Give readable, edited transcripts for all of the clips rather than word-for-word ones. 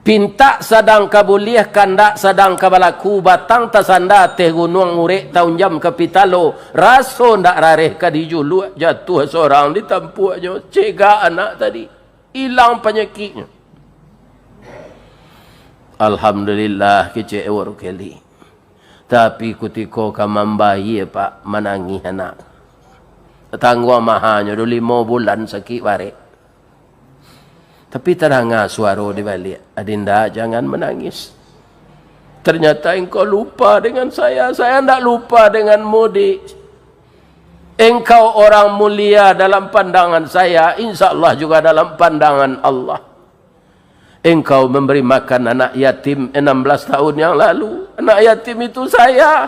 Pinta sadang kabuliah kandak sadang kabalaku batang tasanda teh gunung urek tahun jam kapitalo raso ndak rareh kadijulu jatuh seorang ditampuaknya cegah anak tadi hilang penyakitnya. Alhamdulillah kece ewar keli. Tapi kutiko kamambayi pak menangis anak. Tetangga mahanya dulu 5 bulan sakit barek. Tapi terangah suara di balik. Adinda jangan menangis. Ternyata engkau lupa dengan saya tidak lupa denganmu dik. Engkau orang mulia dalam pandangan saya, insya Allah juga dalam pandangan Allah. Engkau memberi makan anak yatim 16 tahun yang lalu. Anak yatim itu saya.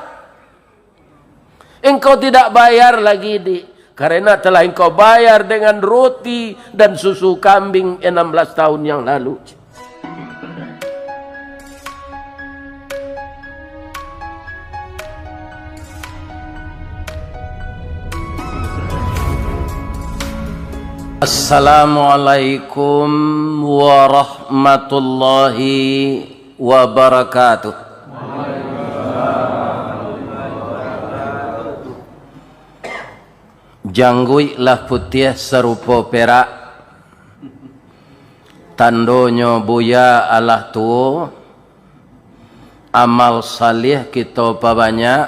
Engkau tidak bayar lagi dik. Karena telah engkau bayar dengan roti dan susu kambing 16 tahun yang lalu. Assalamualaikum warahmatullahi wabarakatuh. Janggui lah putih serupa perak, tandonyo buya Allah tu, amal salih kita banyak,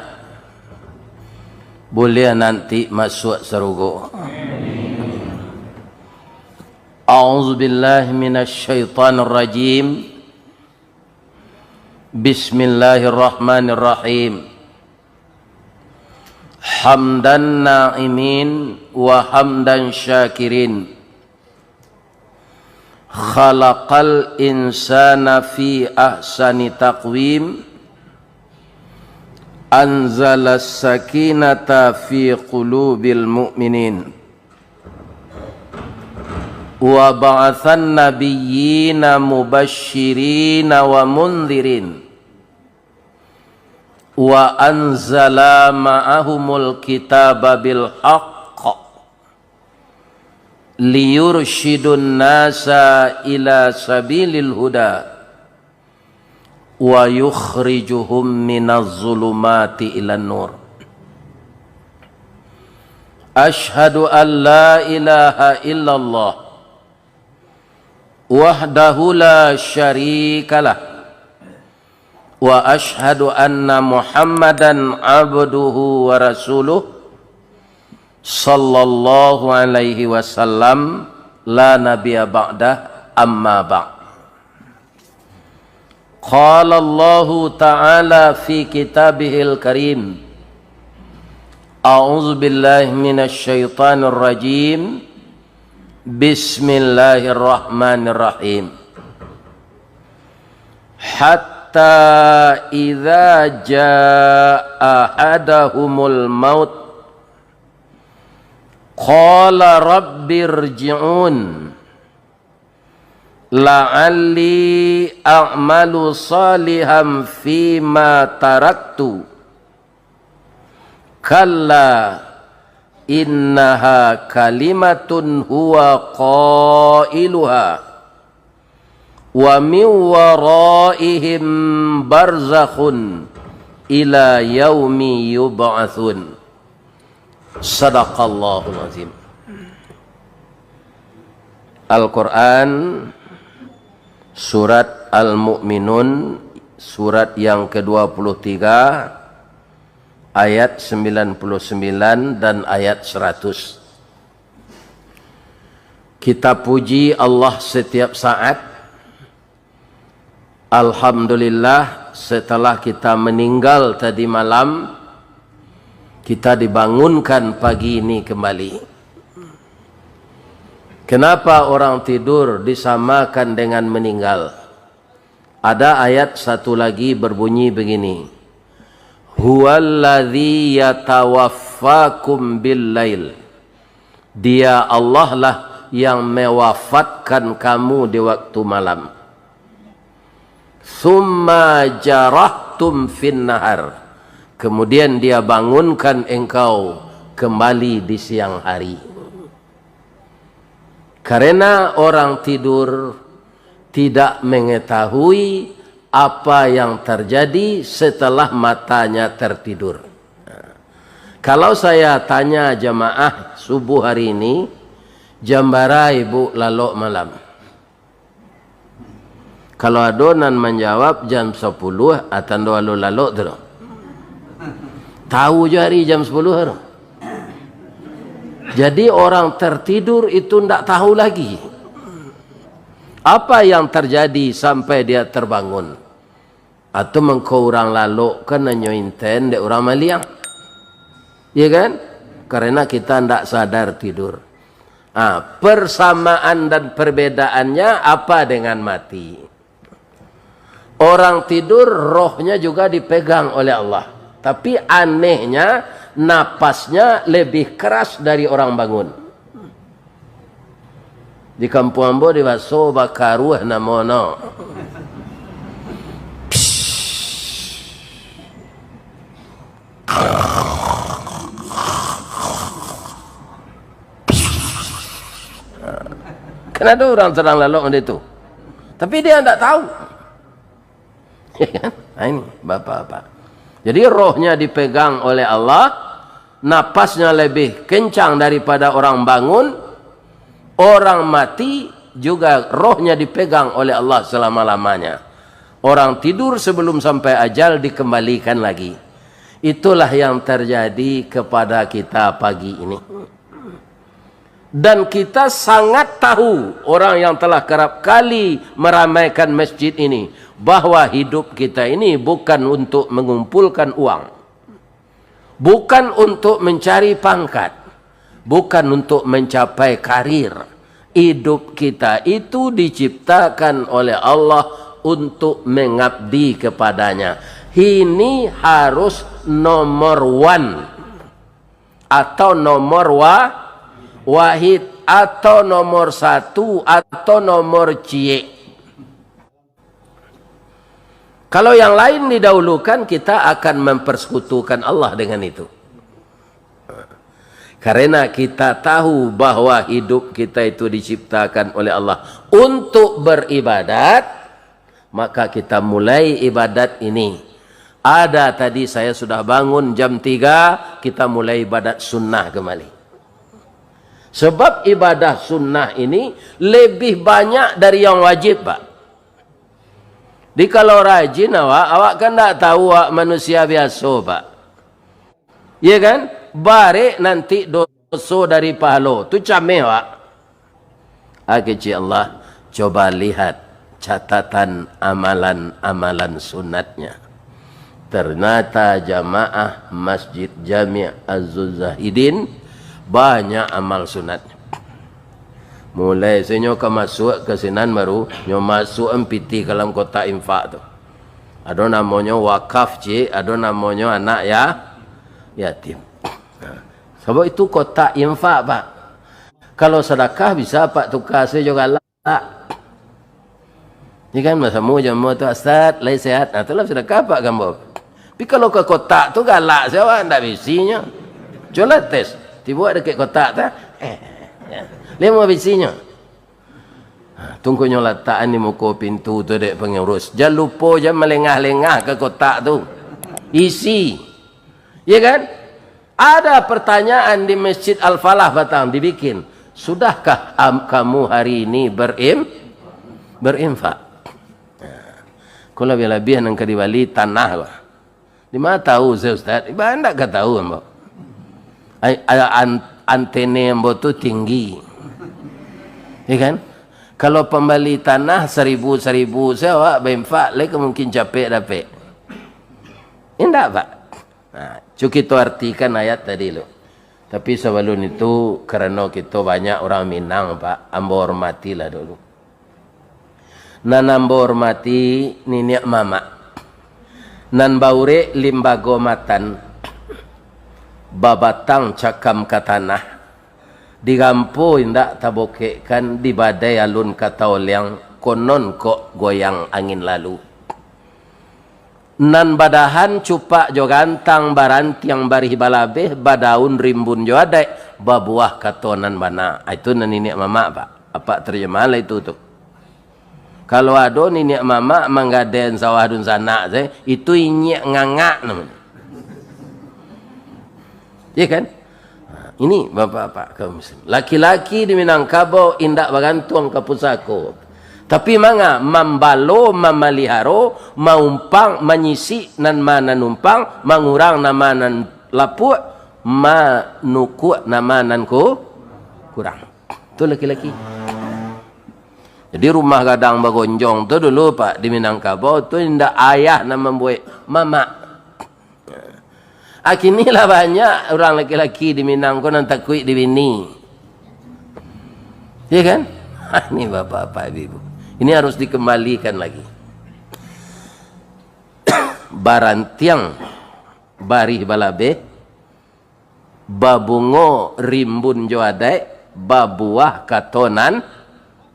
boleh nanti masuk surga. A'udzubillahi minasyaitonir rajim. Bismillahirrahmanirrahim. Hamdan na'imin wa hamdan syakirin. Khalaqal insana fi ahsani taqwim. Anzalas sakinata fi qulubil mu'minin. Wa ba'athan nabiyyina mubashshirina wa mundhirin. Wa anzala ma'ahumul kitaba bil haqq liyurshidun nasa ila sabilil huda wa yukhrijuhum minaz zulumati ilan nur. Ashhadu an la ilaha illallah wahdahu la syarikalah wa ashhadu anna Muhammadan abduhu wa rasuluh sallallahu alaihi wasallam la nabiyya ba'dah amma ba'd. Qala Allah ta'ala fi kitabihil karim. A'udzu billahi minasy syaithanir rajim. Bismillahirrahmanirrahim. Hatta idza jaa ahadahumul maut qala rabbirji'un la'alli a'malu salihan fima taraktu kalla innaha kalimatun huwa qailuha wa min waraihim barzakhun ila yaumi yub'atsun. Sadaqallahul azim. Al-Quran surat Al-Mu'minun surat yang ke-23 ayat 99 dan ayat 100. Kita puji Allah setiap saat. Alhamdulillah setelah kita meninggal tadi malam, kita dibangunkan pagi ini kembali. Kenapa orang tidur disamakan dengan meninggal? Ada ayat satu lagi berbunyi begini. Huwallazi yatawaffakum bil-lail. Dia Allah lah yang mewafatkan kamu di waktu malam. Summa jarahtum fin nahar. Kemudian dia bangunkan engkau kembali di siang hari. Karena orang tidur tidak mengetahui apa yang terjadi setelah matanya tertidur. Kalau saya tanya jamaah subuh hari ini, jam berapa ibu lalok malam? Kalau adonan menjawab jam 10, atan doa lalok tu. Tahu je hari jam 10 hari. Jadi orang tertidur itu tidak tahu lagi apa yang terjadi sampai dia terbangun. Atau mengkau orang lalok kan nyointen dek orang maliang. Ya kan? Karena kita tidak sadar tidur. Persamaan dan perbedaannya apa dengan mati? Orang tidur rohnya juga dipegang oleh Allah. Tapi anehnya napasnya lebih keras dari orang bangun. Di kampung ambo di baso bakaruh namono. Kan ada orang sedang lalok macam itu. Tapi dia tidak tahu. Ya kan? Ini bapak-bapak. Jadi rohnya dipegang oleh Allah, napasnya lebih kencang daripada orang bangun, orang mati juga rohnya dipegang oleh Allah selama-lamanya. Orang tidur sebelum sampai ajal dikembalikan lagi. Itulah yang terjadi kepada kita pagi ini. Dan kita sangat tahu, orang yang telah kerap kali meramaikan masjid ini, bahwa hidup kita ini bukan untuk mengumpulkan uang, bukan untuk mencari pangkat, bukan untuk mencapai karir. Hidup kita itu diciptakan oleh Allah untuk mengabdi kepadanya. Ini harus nomor 1 atau nomor wahid atau nomor 1 atau nomor cie. Kalau yang lain didahulukan, kita akan mempersekutukan Allah dengan itu. Karena kita tahu bahwa hidup kita itu diciptakan oleh Allah untuk beribadat, maka kita mulai ibadat ini. Ada tadi saya sudah bangun jam 3, kita mulai ibadat sunnah kembali. Sebab ibadah sunnah ini lebih banyak dari yang wajib, Pak. Di kalau rajin awak kan tak tahu awak manusia biasa, Pak. Ya kan? Bare nanti dosa dari pahala. Tu cameh, Pak. Kecil Allah, coba lihat catatan amalan-amalan sunatnya. Ternyata jamaah Masjid Jami' Az-Zahidin banyak amal sunatnya. Mulai saya nyoka masuk ke sinan baru, nyoka masuk empiti dalam kota infak tu. Ada namanya wakaf cik, ada namanya anak yatim. Sebab itu kota infak, Pak. Kalau sedekah bisa Pak tukar saya juga lah. Ini kan masa mu jamu tu Ustaz, lai sehat. Nah, itulah sedekah Pak gambar. Tapi kalau ke kotak tu galak saya ndak bisinya. Coba tes. Tiba dekat kotak tu. Lima bisinya. Tunggu letak ni muka pintu tu dek pengurus. Jangan lupa jangan melengah-lengah ke kotak tu. Isi. Ya kan? Ada pertanyaan di Masjid Al-Falah Batang dibikin. Sudahkah kamu hari ini berinfak? Kalau lebih-lebih yang kedibali tanah. Di mana tahu saya Ustaz? Iba anda ke tahu mbak? Antene mbak tu tinggi. Ya kan? Kalau pembeli tanah 1,000 saya awak berinfak lagi mungkin capek dapat. Indah Pak. Nah, cukup kita artikan ayat tadi lo. Tapi sebelum itu kerana kita banyak orang Minang Pak, ambo hormatilah dulu. Nan ambo hormati niniak mama. Nan baure limbago matan. Babatang cakam katanah. Digampo indak tabokekan di badai alun kata yang konon kok goyang angin lalu. Nan badahan cupak jo gantang barantiang barih balabeh badaun rimbun jo adai babuah katonan bana. Itu nan ini mama Pak. Apa terjemahan itu tuh. Kalau ada nenek mama manggaden sawah dun sana saya, itu inyek ngangak namanya. Ya kan? Ini bapak-bapak kaum muslim. Laki-laki di Minangkabau indak bergantung ke pusako. Tapi manga membalo, memeliharo, maumpang, menyisi nan mana numpang, mengurang nama nan lapuk, manukuk nama nan kurang. Itu laki-laki. Jadi rumah gadang bagonjong tu dulu Pak di Minangkabau tu indak ayah nak membuat mama. Akinilah banyak orang laki-laki di Minang ko nang takui di bini. Ya kan? Ini bapak-bapak ibu. Ini harus dikembalikan lagi. Barantiang barih balabe, babungo rimbun joadai, babuah katonan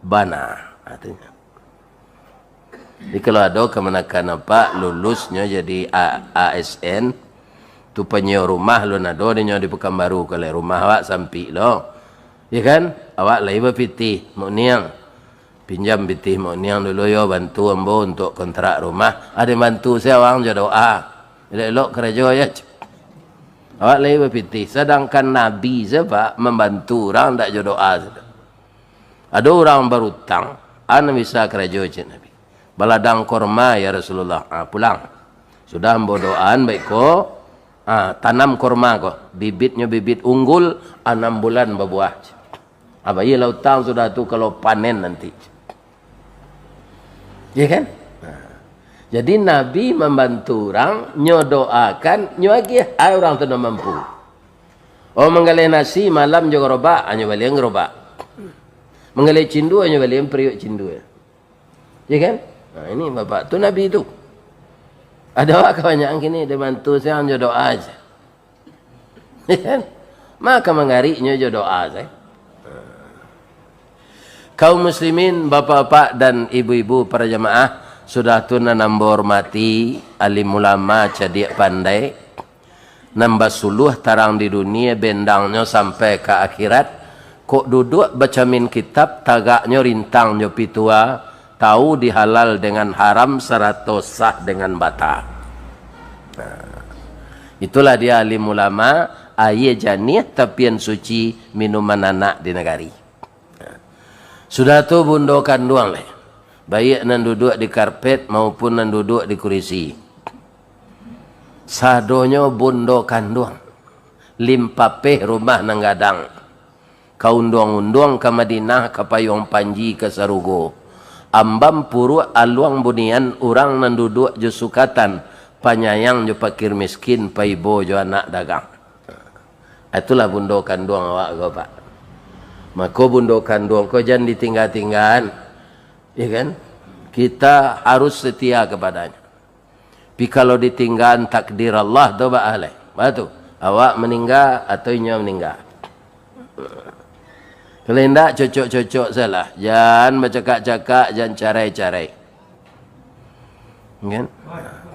bana. Artinya. Jadi kalau ada kemenakan apa lulusnya jadi ASN tu penyewa rumah lo nado dia di Pekanbaru kalau rumah awak sampai lo. Ya kan? Awak lagi berpitih mau niang. Pinjam pitih mau niang dulu yo bantu ambo untuk kontrak rumah. Ada bantu saya orang jo doa. Elok kerja ya. Awak lagi berpitih. Sedangkan Nabi sebab membantu orang tak jo doa. Ada orang berutang, ana bisa kerja je Nabi. Baladang korma ya Rasulullah. Pulang. Sudah ambo doaan baik ko. Tanam korma ko. Bibitnya bibit unggul 6 bulan berbuah. Apa iya lautang sudah tu kalau panen nanti. Ya kan? Jadi Nabi membantu orang, nyodoakan, nyuagi orang tu nak mampu. Oh menggalai nasi malam juga robak, hanya balik ngerobak. Menggalai cindu hanya balik periuk cindu. Ya kan? Nah, ini bapak tu Nabi itu. Ada orang kebanyakan kini dia bantu saya hanya doa aja. Ya kan? Maka mengariknya je doa saya. Kaum muslimin, bapak-bapak dan ibu-ibu para jemaah, sudah tu nambah hormati alim ulama cadik pandai, nambah suluh tarang di dunia bendangnya sampai ke akhirat. Kok duduk baca min kitab tagaknya rintang nyopi tua, tahu dihalal dengan haram seratus sah dengan bata. Itulah dia alim ulama, aye janih tapian suci minuman anak di negari. Sudah tu bundokan doang leh. Baik nan duduk di karpet maupun nan duduk di kursi. Sadonyo bundokan doang. Limpapeh rumah nang gadang. Kaundong-undong ke Madinah ke Payung Panji ke Sarugo. Ambam puru aluang bunian orang nan duduk je sukatan. Panyayang je pakir miskin paibo je anak dagang. Itulah bundokan doang awak kau pak. Maka bundokan doang kau jangan ditinggal-tinggal. Ya kan? Kita harus setia kepadanya. Tapi kalau ditinggal takdir Allah tu ba'alai. Batu. Awak meninggal atau inya meninggal. Kalau tidak cocok-cocok salah. Jangan bercakap-cakap, jangan carai-carai. Kan?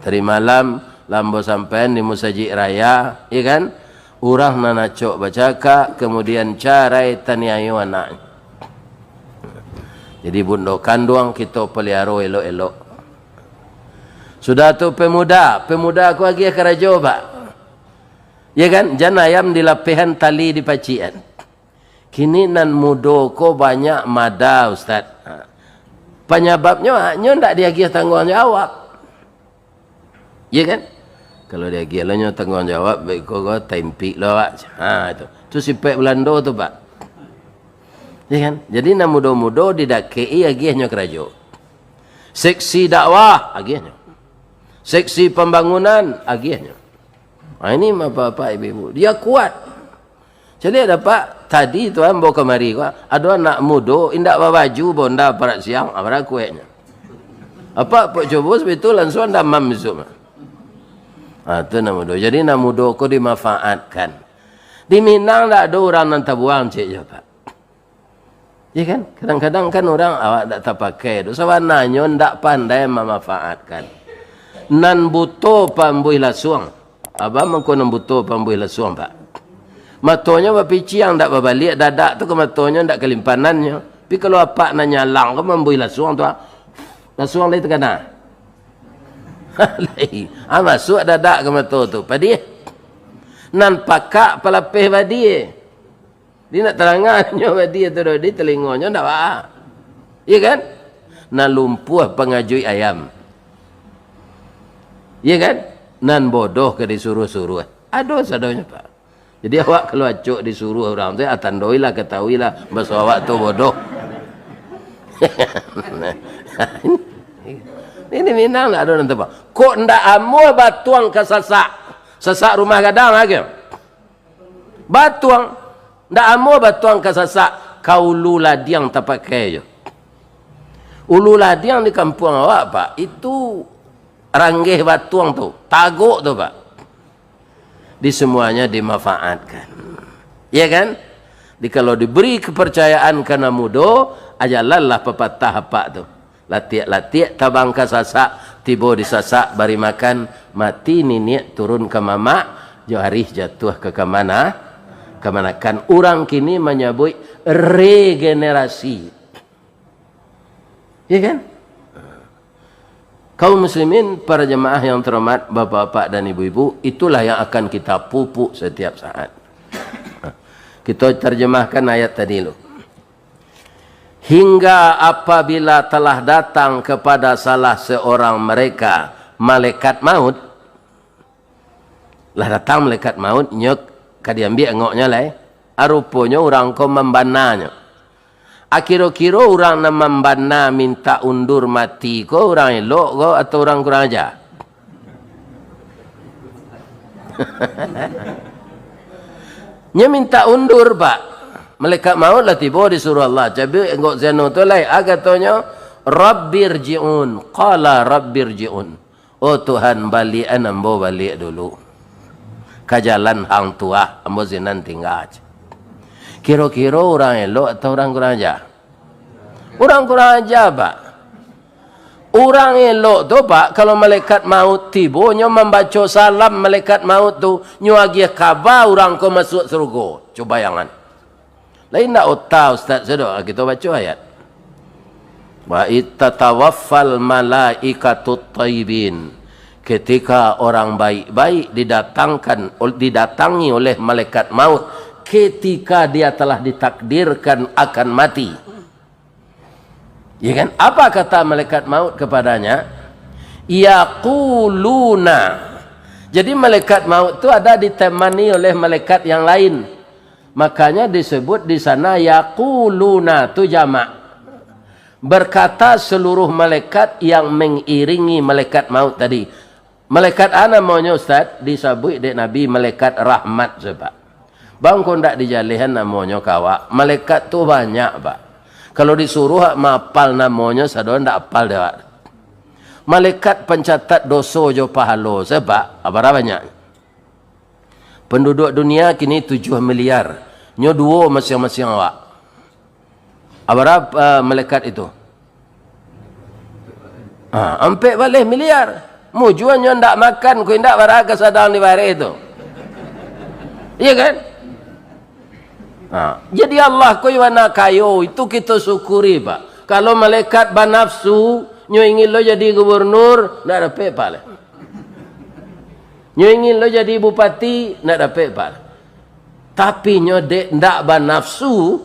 Tadi malam lambo sampean di Musajid Raya, ya kan? Urang nanacok bercakap, kemudian carai taniayu anak. Jadi bundokan doang kita pelihara elok-elok. Sudah tu pemuda aku lagi kerajo pak. Ya kan? Jangan ayam di lapihan tali di pacian. Kini nan mudo ko banyak mada ustaz. Penyebabnya nyo ndak dia tanggung jawab. Ya kan? Kalau dia gila nyo tanggung jawab baik ko tempi lo pak. Itu. Tu sipek Belanda tu pak. Ya kan? Jadi nak mudo-mudo didakei agiahnya kerajo. Seksi dakwah agiahnya. Seksi pembangunan agiahnya. Ini bapak-bapak ibu-ibu. Dia kuat. Jadi ada pak tadi tuan bawa kemari ada anak mudo indak bawa baju bonda parat siang apa kueknya. Apa pak coba betul langsung anda mamzum. Itu nak mudo. Jadi nak mudo ko dimanfaatkan. Di Minang tak ada orang nan tabuang cik je pak. Ya kan? Kadang-kadang kan orang awak tak terpakai. Sawananya ndak pandai memanfaatkan. Nan buto pambui lasuang. Abang mengko nan buto pambui lasuang pak. Matonya berpici yang tak berbalik, dadak tu ke matonya tak kelimpanannya. Tapi kalau apa nak nyalang ke membui lasuang tu, Langsung lagi terkena. Masuk dadak ke mata tu. Padi. Nan pakak pelapih padi. Dia nak terangannya padi tu di telinganya ndak apa. Iya kan? Nan lumpuh pengajui ayam. Iya kan? Nan bodoh ke disuruh-suruh. Aduh sadonya Pak. Jadi awak kalau acuk disuruh orang tu, atandoilah ketahuilah bahasa awak tu bodoh. Ini Minang lah ada nanti Pak. Kok ndak amul batuang ke sasak? Sasak rumah gadang lagi. Batuang. Ndak amul batuang ke sasak. Kau lula diang tak pakai je. Ulu ladiang di kampung awak Pak. Itu ranggih batuang tu. Taguk tu Pak. Di semuanya dimanfaatkan. Ya kan? Kalau diberi kepercayaan karena mudo, ajalallah pepatah apa tu. Latiak-latiak tabang ke sasak, tiba di sasak bari makan, mati niniak turun ke mamak, jauh jatuh ke kemana? Kemanakan. Orang kini menyebut regenerasi. Ya kan? Kaum muslimin, para jemaah yang terhormat, bapak-bapak dan ibu-ibu, itulah yang akan kita pupuk setiap saat. Kita terjemahkan ayat tadi dulu. Hingga apabila telah datang kepada salah seorang mereka malaikat maut, lah datang malaikat maut, nyok kadiambi engoknya lah, arupanya orang kau membananya. Kira-kira orang nak membana minta undur mati ko orang elok ko atau orang kurang ajar? Nya minta undur Pak. Malaikat maut lah tiba disuruh Allah. Cabi engkau zeno tu lai agatonya Rabbirji'un. Qala Rabbirji'un. Oh Tuhan balik ambo balik dulu. Kajalan hang tua ambo zinan tinggal. Kira-kira orang elok atau orang kurang ajar? Orang kurang ajar Pak. Orang elok tu Pak, kalau malaikat maut tiba, nyo membaca salam malaikat maut tu, nyo agi khabar orang ko masuk surga. Cuba bayangan. Lain nak otak Ustaz sedok kita baca ayat. Wa ittatawaffal malaikatut thayyibin. Ketika orang baik-baik didatangi oleh malaikat maut, ketika dia telah ditakdirkan akan mati. Ya kan? Apa kata malaikat maut kepadanya? Yaquluna. Jadi malaikat maut itu ada ditemani oleh malaikat yang lain. Makanya disebut di sana yaquluna tu jamak. Berkata seluruh malaikat yang mengiringi malaikat maut tadi. Malaikat ana maunya Ustaz disebut dek Nabi malaikat rahmat sebab. Bang kau ndak dijalihan namanya kawak. Malaikat tu banyak Pak. Kalau disuruh mapal namanya sadon ndak apal dah. Malaikat pencatat dosa jo pahala sebab apa banyak. Penduduk dunia kini 7 miliar. Nyo 2 masing-masing awak. Apa malaikat itu? Ampe balik miliar. Mujuan nyo ndak makan ku ndak baraga sadang di bare itu. Iya kan? Jadi Allah kau yang nak kayo itu kita syukuri Pak. Kalau malaikat banafsu nyo ingin lo jadi gubernur nak dapat pala. Nyo ingin lo jadi bupati nak dapat pala. Tapi nyo dek ndak banafsu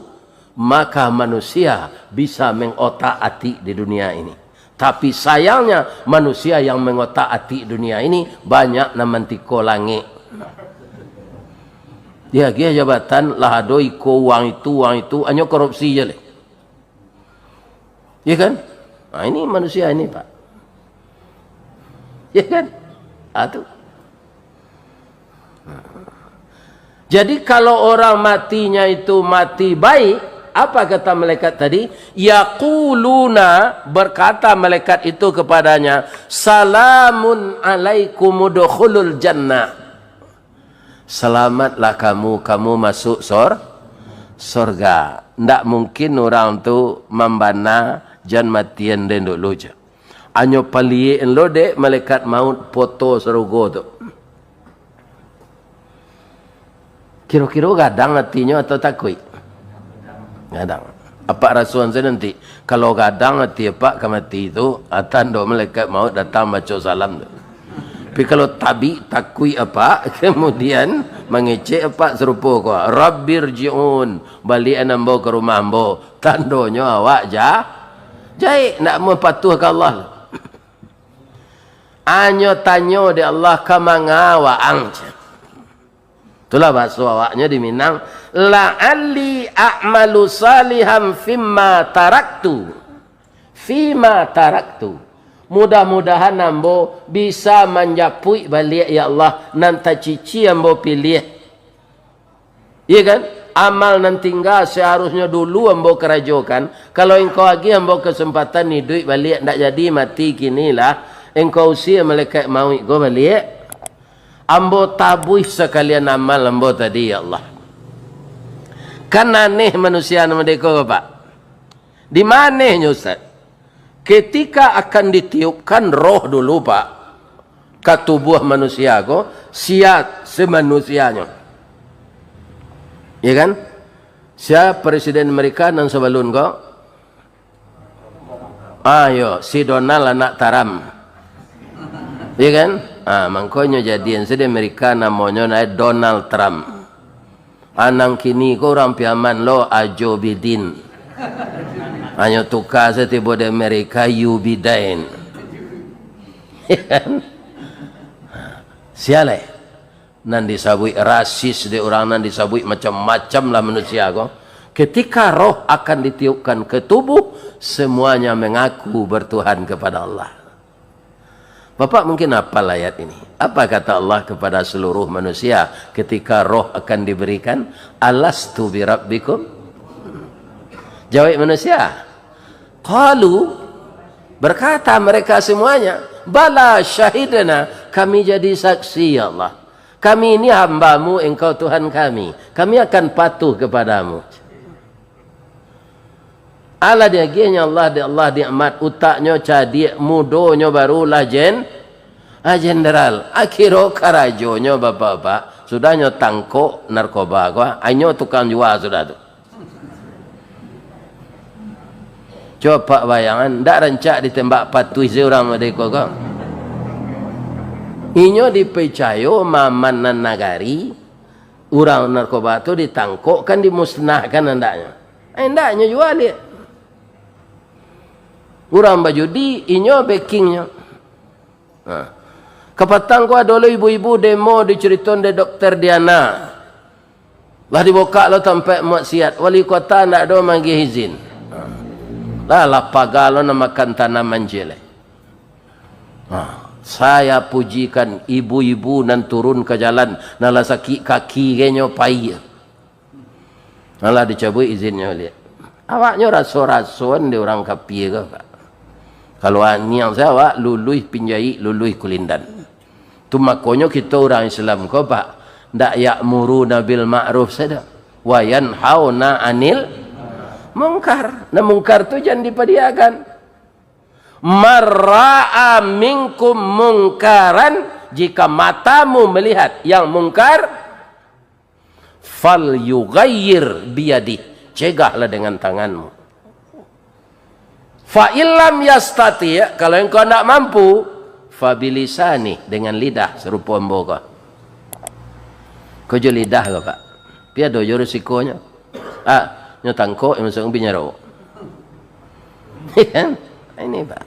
maka manusia bisa mengotak-atik di dunia ini. Tapi sayangnya manusia yang mengotak-atik dunia ini banyak namantiko langit. Dia jabatan lah ado iko uang itu hanya korupsi je leh. Ya kan? Ini manusia ini Pak. Ya kan? Itu. Jadi kalau orang matinya itu mati baik, apa kata malaikat tadi? Yaquluna, berkata malaikat itu kepadanya, salamun alaikum udkhulul jannah. Selamatlah kamu masuk surga. Ndak mungkin orang tu membana jan matian den dulu je. Anyo palien lo dek malaikat maut foto surga tu. Kira-kira gadang hatinya atau takut? Gadang. Apa rasuan saya nanti kalau kadang hati apa mati itu tanda malaikat maut datang baca salam tu. Tapi kalau tabi takui apa kemudian mengecek apa serupa ko rabbirjiun balik anambo ke rumah ambo tandanya awak jai nak mau patuh ke Allah. Anyo tanyo di Allah kamanga wa ang. Itulah bahasa awaknya di Minang. La'alli a'malu salihan fima taraktu. Mudah-mudahan ambo bisa menjapui balik ya Allah nanti cici ambo pilih. Iya kan? Amal nan tinggal seharusnya dulu ambo kerajokan. Kalau engkau lagi ambo kesempatan ni duit balik tak jadi mati kinilah. Engkau usia malaikat maut go balik. Ambo tabuih sekalian amal ambo tadi ya Allah. Kan aneh manusia nama deko Pak. Di mananya Ustaz? Ketika akan ditiupkan roh dulu Pak ke tubuh manusia ko siap semanusianya. Ya kan? Siapa presiden Amerika nan sebelum ko? Ayo si Donald anak taram. Ya kan? Makanya jadian sedih Amerika namanya Donald Trump. Anang kini ko orang piaman lo Joe Biden. Hanya tukar setiap di Amerika you Biden. Ya kan? Sialai. Nan disabui rasis di orang nan disabui macam-macam lah manusia ko. Ketika roh akan ditiupkan ke tubuh, semuanya mengaku bertuhan kepada Allah. Bapak mungkin hafal ayat ini. Apa kata Allah kepada seluruh manusia ketika roh akan diberikan? Alastu bi rabbikum? Jawab manusia. Qalu, berkata mereka semuanya, bala syahidana, kami jadi saksi ya Allah. Kami ini hambamu, engkau Tuhan kami. Kami akan patuh kepadamu. Allah dia genya Allah diamat utaknya cadik mudonya barulah jenderal akhiro karajonya bapak-bapak sudahnya tangkok narkoba ko anyo tukang jual sudah tu. Coba bayangan ndak rancak ditembak patuh seorang mereka ko. Inyo dipercaya maman nan nagari orang narkoba tu ditangkok kan dimusnahkan hendaknya. Hendaknya jual dia. Urang bajudi inyo backingnya. Kepatang ko ada ibu-ibu demo diceriton de Dokter Diana. Lah dibuka lo tempat maksiat. Wali kota nak do magi izin. Lah lapagalo na makan tanaman jelek. Saya pujikan ibu-ibu nan turun ke jalan nala sakit kaki genyo pai. Nala dicabut izinnya lihat. Awaknya raso-rasoan di orang kapi ke Pak. Kalau niang saya awak luluh pinjai luluh kulindan. Tu makanya kita orang Islam ko Pak ndak ya'muruna bil ma'ruf sada wa yanhauna 'anil munkar. Nah munkar tu jangan dipediakan. Marra'a minkum munkaran, jika matamu melihat yang mungkar fal yughayyir biyadi, cegahlah dengan tanganmu. Fa illam yastati, kalau engkau tidak mampu, fa bilisani, dengan lidah serupa emboga. Kau jo lidah ke Pak? Pia do jo risikonya. Nyo tangkok yang masuk pinyaro. Kan? Ini Pak.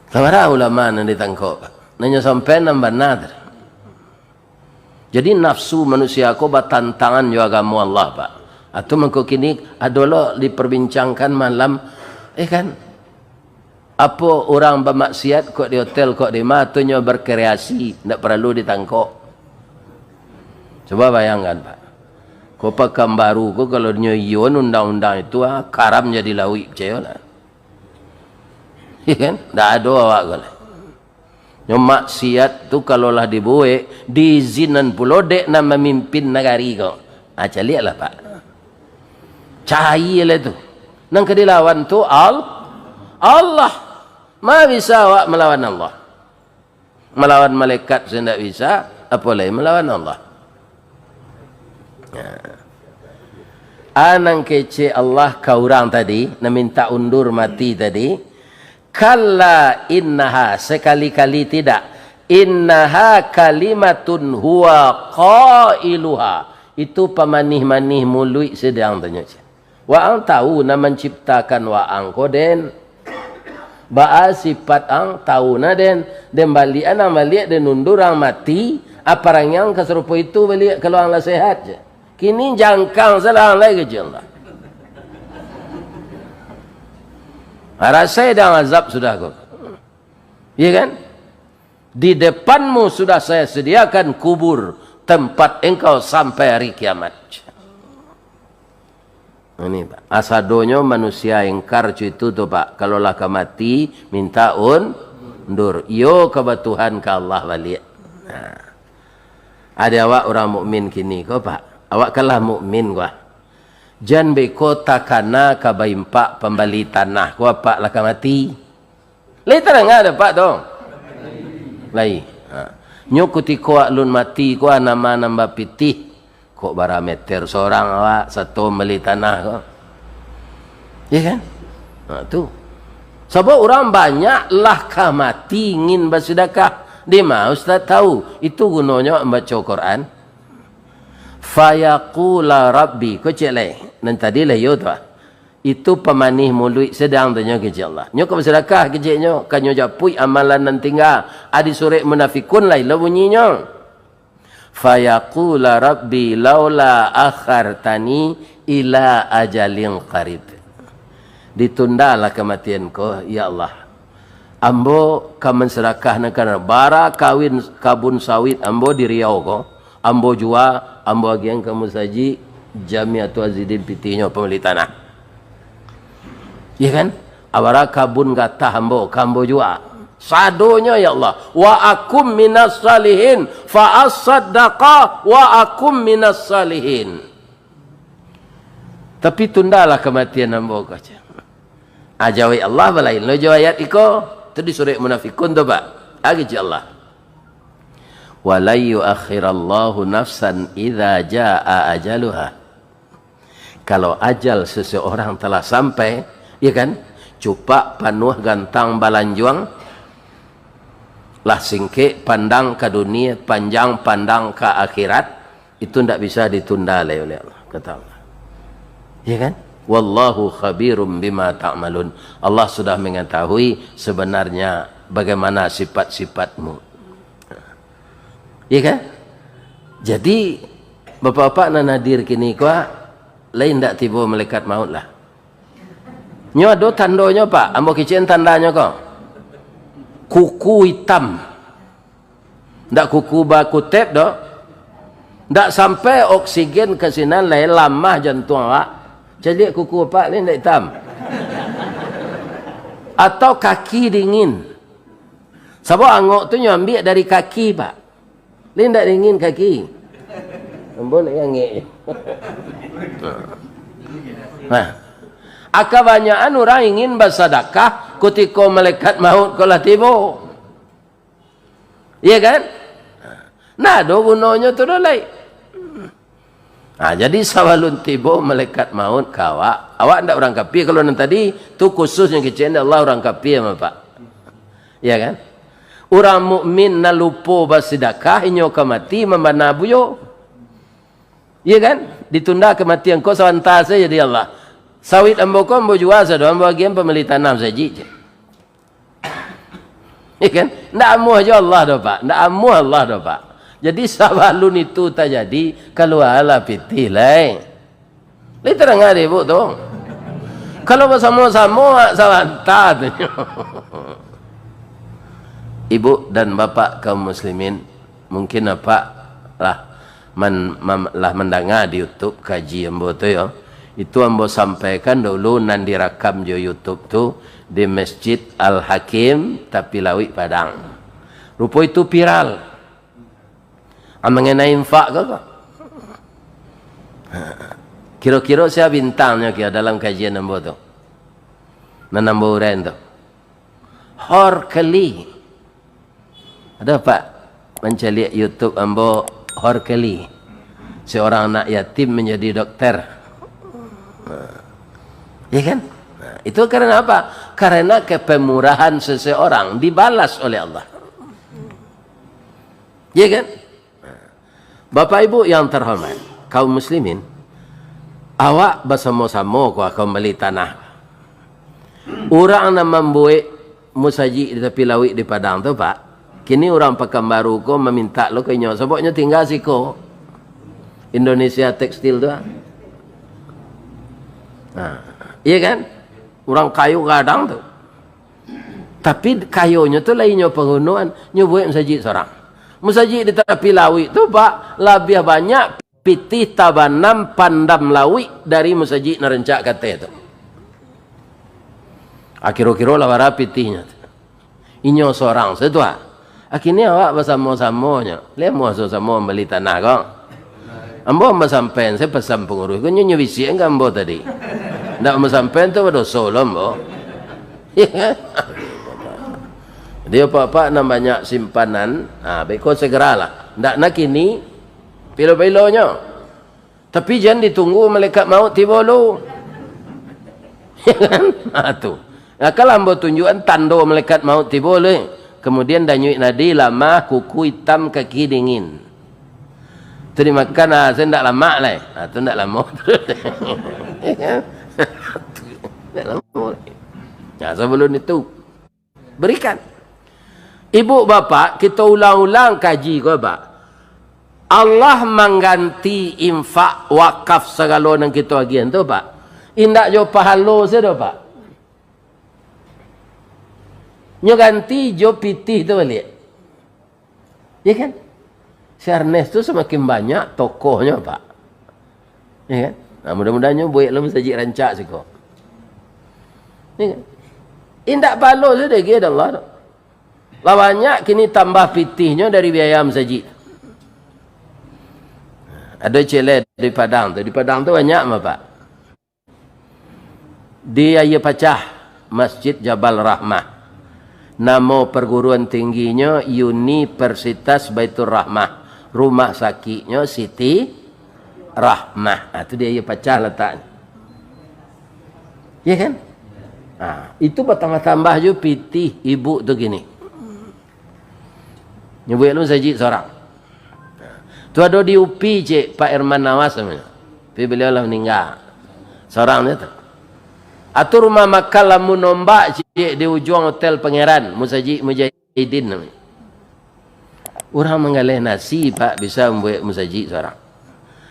Kamara ulama nan ditangkok Pak. Nanya sampai nambah nadar. Jadi nafsu manusia ko batantangan jo agama Allah Pak. Atau mengko kini adalah diperbincangkan malam kan apa orang bermaksiat kok di hotel kok di mana atunya berkreasi tidak perlu ditangkok. Coba bayangkan Pak, kau pakam baru kau kalau nyoyon undang-undang itu karam jadi lawi percaya lah. Kan tidak ada awak kalau yang maksiat tu kalau lah dibuat diizinan pulau dek nama memimpin negari kau lihatlah Pak. Cahaya lah tu. Nang kedilawan tu Allah. Ma bisa awak melawan Allah. Melawan malaikat saya tidak bisa. Apa lagi melawan Allah. Anang kece Allah kau orang tadi, na minta undur mati tadi. Kalla innaha, sekali-kali tidak. Innaha kalimatun huwa qailuha. Itu pemanih-manih mulut sedang tanya. Wa ang tahu na menciptakan wa ang koden. Ba sifat ang tahu na den balik anang balik den undur ang mati. Aparang yang keserupa itu balik kalau ang lah sehat je. Kini jangkang salah lagi je Allah. Rasa dah azab sudah kau. Ya kan? Di depanmu sudah saya sediakan kubur tempat engkau sampai hari kiamat. Ini Pak. Asadonya manusia ingkar itu tu Pak. Kalau lah mati minta undur. Yo kebetulan ke Allah balik. Nah. Ada awak orang mukmin kini kau Pak. Awak kalah mukmin gua. Jan beko takana ka baimpak pembali tanah gua Pak lah mati. Lai terang ada Pak dong. Lai. Nyo kutiko lun mati ko nama nambah pitih. Kok barameter seorang awak satu beli tanah kau. Ya kan? Tu. Sebab orang banyak lah mati ingin bersedekah. Dia mah Ustaz tahu. Itu gunanya membaca Quran. Fayaqula rabbi. Kau cek leh. Dan tadi lah yo tu. Itu pemanih mulut sedang tanya kecil Allah. Nyo kau bersedekah kecilnya. Kanyo japui amalan nan tinggal. Adi surat munafikun lah. Ila bunyinya. Fayaqula rabbi laula akhartani ila ajalin qarib. Ditundalah kematian ko ya Allah. Ambo kamen sedekah nakana bara kawin kabun sawit ambo di Riau ko. Ambo jua ambo agian kamu saji Jamiatul Azidin pitinya pembeli tanah. Ya kan? Awara kabun gatah ambo kambo jua. Sadonya ya Allah. Wa akum minas salihin fa as-saddaqa wa akum minas salihin. Tapi tundalah kematian ambo kaca. Ajawi Allah balain. Lo jawab ayat iko. Itu di surah Munafikun tu Pak. Agi Allah. Wala yuakhirallahu nafsan idza jaa ajaluha. Kalau ajal seseorang telah sampai, ya kan? Cupak panuh gantang balanjuang lah singke pandang ke dunia, panjang pandang ke akhirat, itu tidak bisa ditunda oleh Allah, kata Allah. Ya kan? Wallahu khabirum bima ta'malun. Allah sudah mengetahui sebenarnya bagaimana sifat-sifatmu. Ya kan? Jadi bapak-bapak nak nadir kini kuah lain tak tiba malaikat maut lah. Nyo ada tandanya Pak. Ambo kicen tandanya kau. Kuku hitam. Tak kuku baku tep dah. Tak sampai oksigen ke sini lain lama jantung awak. Jadi kuku apa lain tak hitam. Atau kaki dingin. Sebab angok tu nyo ambil dari kaki Pak. Lain tak dingin kaki. Ambo nak angik. Nah. Kebanyakan orang ingin bersedekah ketika malaikat maut kalau tiba. Iya kan? Nah, do gunanya tu dah lain. Nah, jadi sawalun tiba malaikat maut kawak. Awak ndak orang kafir kalau nanti tadi tu khususnya kecil Allah orang kafir apa Pak? Iya kan? Orang mukmin na lupa bersedekah inyo kemati membana buyo. Iya kan? Ditunda kematian kau sebentar saja jadi Allah. Sawit ambo ko ambo jual sado ambo agian pembeli tanam saji je. Ya kan? Ndak amuh aja Allah dah Pak. Ndak amuh Allah dah Pak. Jadi sabalun itu tak jadi kalau ala pitih lain. Lai terang ada ibu tu. Kalau bersama-sama sebentar tu. Ibu dan bapa kaum muslimin mungkin apa lah mendengar di YouTube kaji ambo tu ya. Itu ambo sampaikan dulu nan direkam di YouTube tu di Masjid Al-Hakim tapi Lawi Padang. Rupa itu viral. Mengenai infak ke? Kira-kira saya bintangnya kira dalam kajian ambo tu. Nan ambo uren tu. Hor kali. Ada Pak mencari YouTube ambo hor kali. Seorang anak yatim menjadi dokter. Ya kan? Nah, itu karena apa? Karena kepemurahan seseorang dibalas oleh Allah. Ya kan? Bapak Ibu yang terhormat, kaum muslimin, awak bersama-sama kau beli tanah. Orang yang membuat musaji di tepi laut di Padang tu Pak, kini orang Pekanbaru ko meminta lo kenyo sebabnya tinggal siko Indonesia Tekstil tu. Nah, iya kan? Orang kayu kadang tu. Tapi kayunya tu lainnya penggunaan, buat musaji seorang. Musaji di tepi laut tu Pak, lebih banyak pitih tabanam pandam laut dari musaji narencak kata itu. Akhir-akhir lah para pitihnya. Inyo seorang setua. Akhirnya awak bersama-samanya. Lihat mau sama beli tanah kau. Ambo sampai saya pesan pengurus. Kau nyonya bisi enggak ambo tadi. Ndak mau sampai tu berdosa loh ambo. Dia apa-apa namanya simpanan. Beko segeralah. Ndak nak kini pilo-pilonya. Tapi jangan ditunggu malaikat maut tiba lu. Ya kan? Tu. Nah, kalau ambo tunjukkan tanda malaikat maut tiba le. Kemudian danyuik nadi lama kuku hitam kaki dingin. Tu dimakan saya ndak lama lah. Tu ndak lama. Ndak lama. Nah, sebelum itu berikan. Ibu bapak kita ulang-ulang kaji ko Pak. Allah mengganti infak wakaf segala nang kita agian tu Pak. Indak jo pahala sedo Pak. Nyo ganti jo pitih tu balik. Ya kan? Si Ernest tu semakin banyak tokohnya Pak. Ya kan? Nah, mudah-mudahan buat lo masjid rancak siko. Ya kan? Indak pahala sedo lagi ada Allah. Lawannya kini tambah pitihnya dari biaya masjid. Ada celet di Padang tu. Di Padang tu banyak mah Pak. Di Ayah Pacah, Masjid Jabal Rahmah. Nama perguruan tingginya Universitas Baitur Rahmah. Rumah sakitnya Siti Rahmah. Itu dia Ayah Pacah letaknya. Ya kan? Itu bertambah-tambah juga pitih ibu tu gini. Nyebut lu sajid seorang. Tu ada di UPI cik Pak Irman Nawas namanya. Tapi beliau lah meninggal. Seorang dia tu. Atau rumah makan lamu nombak cik di ujung hotel Pangeran. Musajid Mujahidin namanya. Orang menggalih nasi Pak bisa membuat musajid seorang.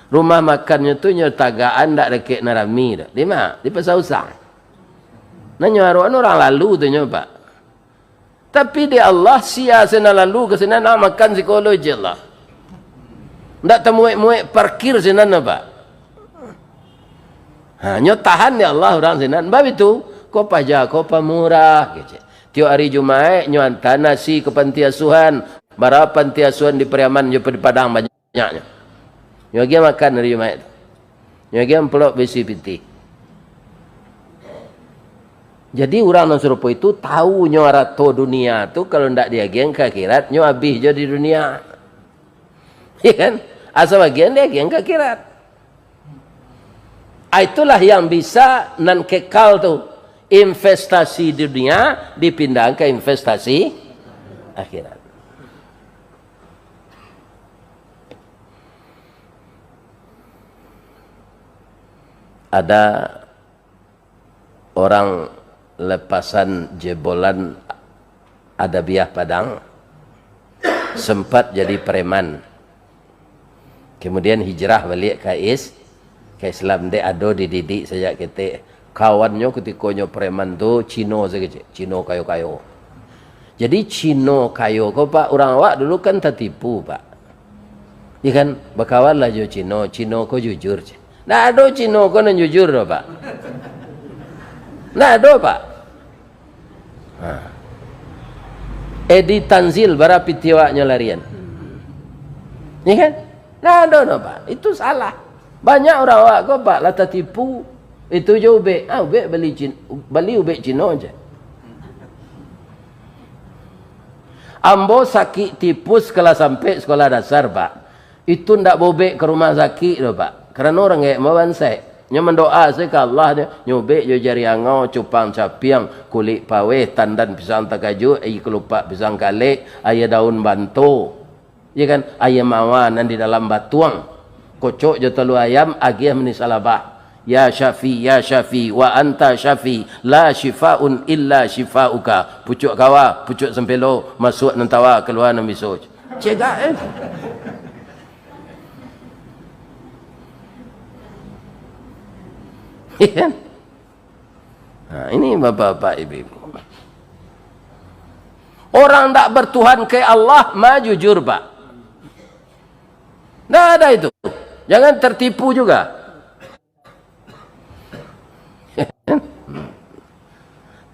Rumah makannya tu nyertagaan tak dekat narami dah. Di mana? Di Pasar Usang. Nanya orang lalu tu Pak. Tapi di Allah sia sana lalu ke sana nak makan psikologi Allah. Tak temuik-muik parkir sana Pak. Nyo tahan ya Allah orang sana. Sebab itu kau pajak, kau pemurah. Tiap hari Jumaat nyo hantar nasi ke panti asuhan. Berapa panti asuhan di Periaman nyo di Padang banyaknya. Nyo lagi makan hari Jumaat. Nyo lagi peluk besi piti. Jadi orang yang serupa itu tahu nyo arato dunia tu kalau ndak dia geng ke akhirat nyo habis je di dunia. Ya kan? Asal bagian dia geng ke akhirat. Itulah yang bisa nan kekal tu. Investasi di dunia dipindah ke investasi akhirat. Ada orang lepasan jebolan Adabiah Padang sempat jadi preman, kemudian hijrah balik ke Islam. Dia ada dididik sejak kita kawannya ketika preman tu Cino saja, Cino kayo-kayo. Jadi Cino kayo kau Pak, orang awak dulu kan tertipu Pak. Ya kan, berkawan lah jo Cino kau jujur. Nah ada Cino kau nan jujur dah Pak. Nah ada Pak. Edi Tanzil berapa tiwaknya larian. Ya kan? Nah ada Pak. Itu salah. Banyak orang awak kau Pak lah tertipu. Itu je ubek. Ubek beli ubek Cino je. Ambo sakit tipus kalau sampai sekolah dasar Pak. Itu ndak bobek ke rumah sakit dah Pak. Kerana orang yang mau bansai. Nya mendoa saya ke Allah dia nyobek jo jari angau cupang capiang kulit pawe tandan pisang takaju ai kelupak pisang kale aya daun banto. Ya kan ayam awanan di dalam batuang. Kocok jo telu ayam agih meni salabah. Ya Syafi wa anta Syafi la shifaun illa shifauka. Pucuk kawa, pucuk sempelo masuk nentawa keluar nan biso. Cegak Kan? Nah, ini bapak-bapak ibu-ibu. Orang tak bertuhan ke Allah mah jujur pak. Tidak ada itu. Jangan tertipu juga.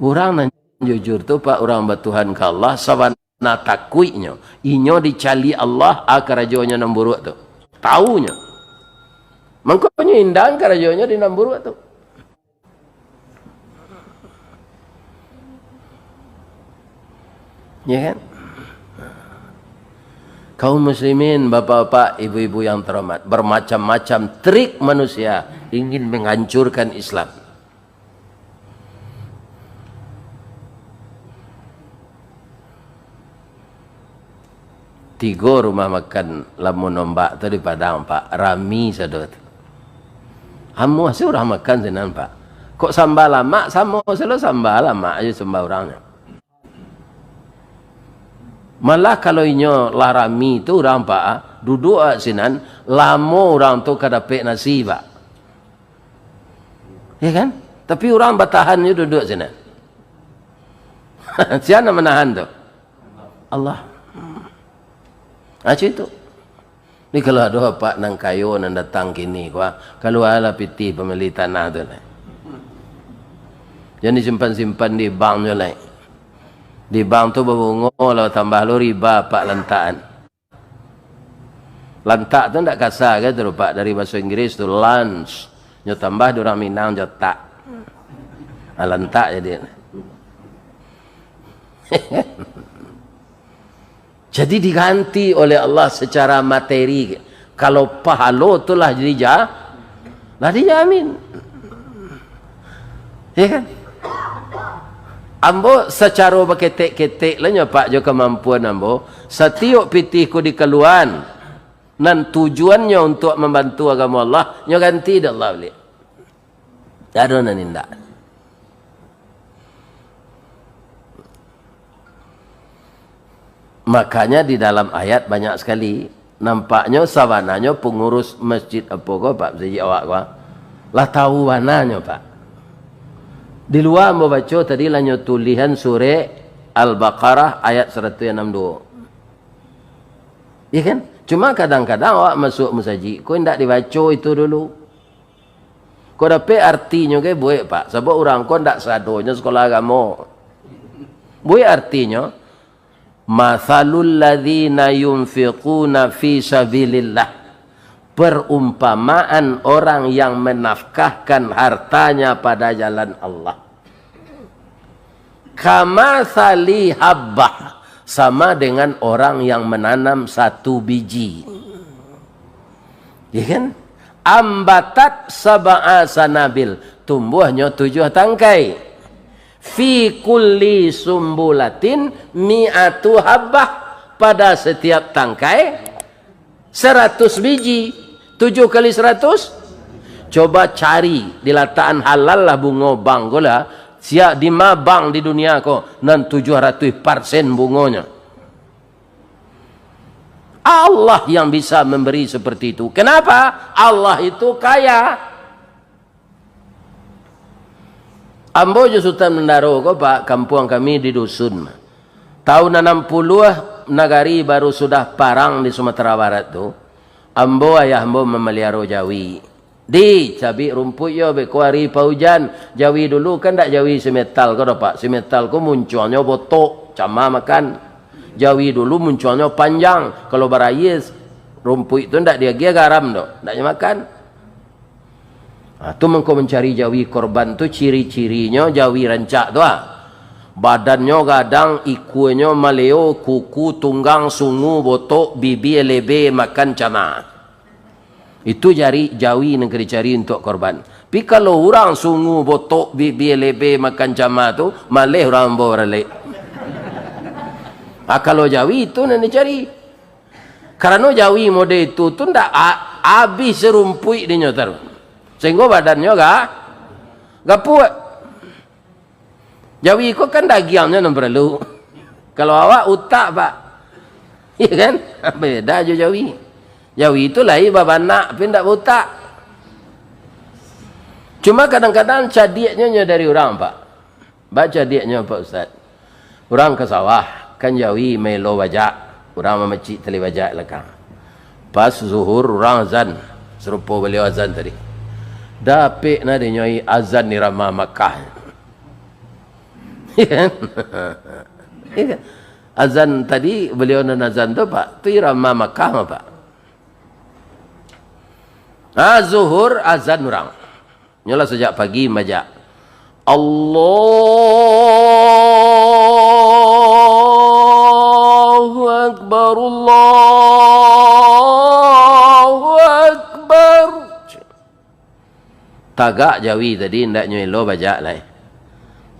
Orang yang jujur tu pak orang bertuhan ke Allah sawana takuinya. Inyo dicali Allah akarajonya namburuk tu. Taunya. Mangkonya indang karajonya di namburuk tu. Ya kan? Kaum muslimin, bapak-bapak, ibu-ibu yang terhormat, bermacam-macam trik manusia ingin menghancurkan Islam. Tiga rumah makan lamun nombak tu di Padang pak, rami sadot. Hamu hasil orang makan senan pak. Kok sambal lama, sama selalu sambal lama aja sembah orangnya. Malah kalau inyo larami tu orang pak duduk sinan lamo orang tu kadapek nasi pak. Ya kan? Tapi orang bertahan je duduk sinan. Siapa menahan tu? Allah. Macam itu. Ni kalau ada pak nang kayu nang datang kini kuah kalau ala piti pembeli tanah tu lah. Jadi simpan-simpan di bank je lah. Di bank tu berbunga kalau tambah lo riba pak lantaan. Lantak tu tak kasar kan tu pak dari bahasa Inggeris tu lunch. Nyo tambah orang Minang jo tak. Lantak jadi. Jadi diganti oleh Allah secara materi. Kalau pahalo tu lah jadi lah dijamin. Ya kan? Ambo secara berketek-ketek lah nyo pak jo kemampuan ambo. Setiap pitihku di keluan. Dan tujuannya untuk membantu agama Allah. Nyo ganti dah Allah boleh. Tak ada nan indah. Makanya di dalam ayat banyak sekali. Nampaknya sawananya pengurus masjid apa kau pak. Sejak awak kau. Lah tahu wananya pak. Di luar mau baca tadi lanyo tulisan surah Al-Baqarah ayat 162. Ya kan? Cuma kadang-kadang awak masuk masjid, kau hendak dibaca itu dulu. Kau dapat artinya ke boleh pak. Sebab orang kau hendak sadonya sekolah agama. Boleh artinya mathalul ladzina yunfiquna fi sabilillah. Perumpamaan orang yang menafkahkan hartanya pada jalan Allah. Kama thali habbah. Sama dengan orang yang menanam satu biji. Ya kan? Ambatat sab'a sanabil. Tumbuhnya 7 tangkai. Fi kulli sumbulatin mi'atu habbah. Pada setiap tangkai 100 biji. 7 kali 100. Coba cari di lataan halal lah bunga bang gola. Siap di ma bang di dunia ko nan 700% bunganya. Allah yang bisa memberi seperti itu. Kenapa? Allah itu kaya. Ambo je Sultan Mendaro ko pak, kampung kami di dusun. Tahun 60 nagari baru sudah parang di Sumatera Barat tu. Ambo ayah ambo memelihara jawi. Di cabai rumput yo bekuari paujan. Jawi dulu kan tak jawi semetal kau dapat. Semetal ko munculnya botok, cama makan. Jawi dulu munculnya panjang. Kalau barayis rumput itu ndak dia garam do, ndak makan. Tu mengko mencari jawi korban tu ciri-cirinya jawi rancak tu Badannya gadang, ikunya maleo, kuku, tunggang, sungu, botok, bibi, lebe, makan cama. Itu jari jawi yang dicari untuk korban. Tapi kalau orang sungu botok bibi lebe makan jama tu, malih orang borale. Kalau Jawi itu nak cari. Karena Jawi mode itu tu ndak habis serumpui dia nyotar. Sehingga badannya gak puat. Jawi kau kan dagingnya nak perlu. Kalau awak utak pak, iya kan? Beda je Jawi. Jawi itu lain babanak, tapi ndak utak. Cuma kadang-kadang cadiaknya dari orang pak. Baca cadiaknya Pak Ustaz. Orang ke sawah, kan Jawi melo wajak. Orang memecik tali wajak lekang. Pas zuhur orang azan. Serupa beliau azan tadi. Dapik na dia nyoi azan ni Rama Makkah. Azan tadi beliau nan azan tu pak. Tu Rama Makkah pak. Zuhur azan orang. Nyolah sejak pagi majak. Allahu Akbar, Allahu Akbar. Tagak Jawi tadi ndak nyelo bajak lai.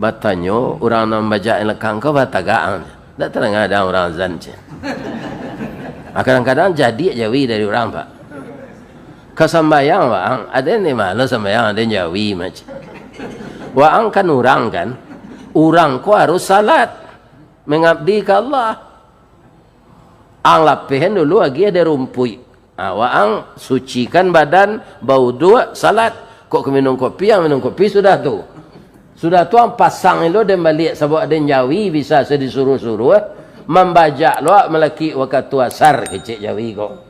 Batanyo orang nam bajak lekang kau batagak. Ndak terang ada orang azan je. Kadang-kadang jadi Jawi dari orang pak. Kesambayang bang, ada ni malah sambayang ada Jawi macam. Wang kan orang kan, orang ko harus salat mengabdi ke Allah. Ang lapihan dulu lagi ada rumpui. Wang sucikan badan, bau dua salat. Kok minum kopi, yang minum kopi sudah tu. Sudah tu ang pasang itu dan balik sebab ada Jawi bisa sedisuruh-suruh membajak lo melaki waktu asar kecik Jawi kok.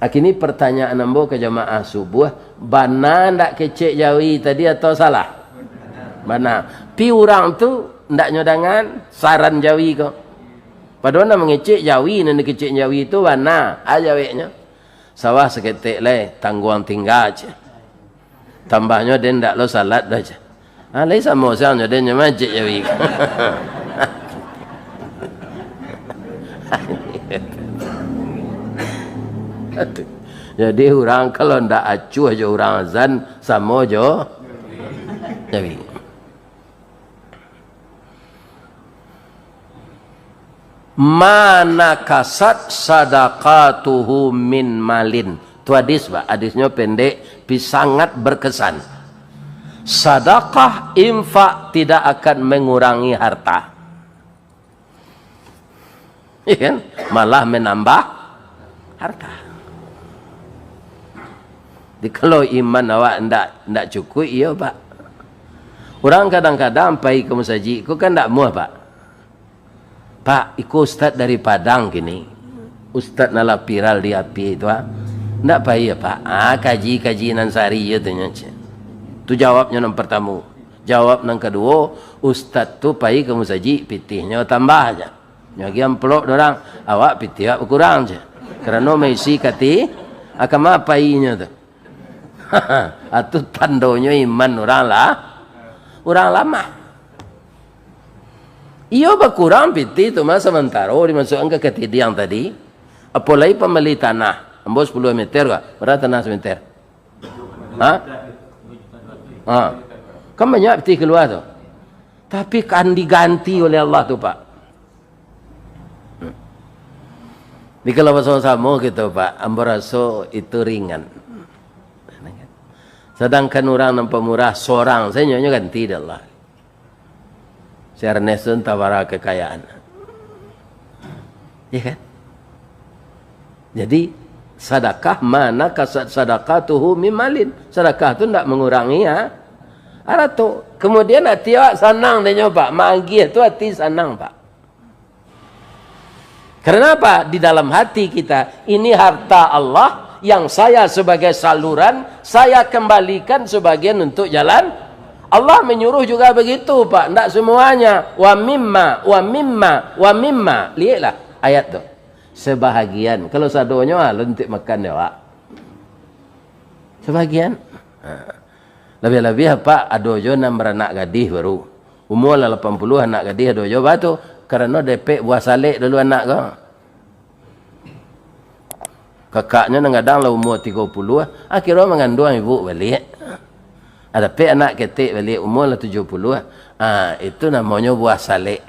Kini pertanyaan ambo ke jamaah subuh, bana ndak kecik Jawi tadi atau salah? Bana. Pi orang tu ndak nyodangan saran Jawi kok. Padahal nak mengecek Jawi dan kecik Jawi itu bana Jawinya. Sawah seketik le tangguang tinggal je. Tambahnya dia ndak lo salat dah je. Lai sama saya dia nyamajik Jawi. Jadi orang kalau ndak acuh aja orang azan sama jo Jawi. Mana kasat sadaqatuhu min malin. Itu hadis pak. Hadisnya pendek, tapi sangat berkesan. Sedekah infak tidak akan mengurangi harta. Iya kan? Malah menambah harta. Jadi kalau iman awak ndak cukup, iya pak. Orang kadang-kadang pergi ke masjid, kau kan ndak muah pak. Pak, ikut ustaz dari Padang gini. Ustaz nala viral di api itu ah. Ndak pergi ya pak. Kaji nansari ya tanya. Tu jawabnya yang pertama. Jawab yang kedua, ustaz tu pergi ke masjid, pitihnya tambah aja. Nyagi amplop orang, awak pitih kurang je. Kerana mesti kati akan apa inya tu. Itu tandonya iman orang lah. Orang lama. Iyo berkurang piti tu masa sementara dimasukkan ke ketidian tadi. Apalagi pembeli tanah. Ambos 10 meter ke? Berapa tanah semeter? Kan banyak piti keluar tu. Tapi kan diganti oleh Allah tu pak. Di kalau bersama-sama gitu pak, ambaraso itu ringan. Sedangkan orang nampak murah seorang, saya nyonya ganti dah Allah. Saya renesun tawara kekayaan. Ya kan? Jadi sedekah mana kasat sadaqatuhu mimalin. Sedekah tu tidak mengurangi ya. Ada tu. Kemudian hati awak senang dia nyoba. Magi itu hati senang pak. Karena apa? Di dalam hati kita ini harta Allah yang saya sebagai saluran saya kembalikan sebagian untuk jalan Allah. Menyuruh juga begitu pak, tidak semuanya. Wa mimma lihatlah ayat tu, sebahagian. Kalau sadonya lentik makan dia pak, sebagian. Lebih-lebih apa adojo nak beranak gadis baru umur 80 anak gadis adojo batu karena DP buah salik dulu anak kau. Kakaknya kadang lah umur 30, akhirnya mengandung ibu balik. Ada pe anak ketik balik umur lah 70 lah. Itu namanya buah salik.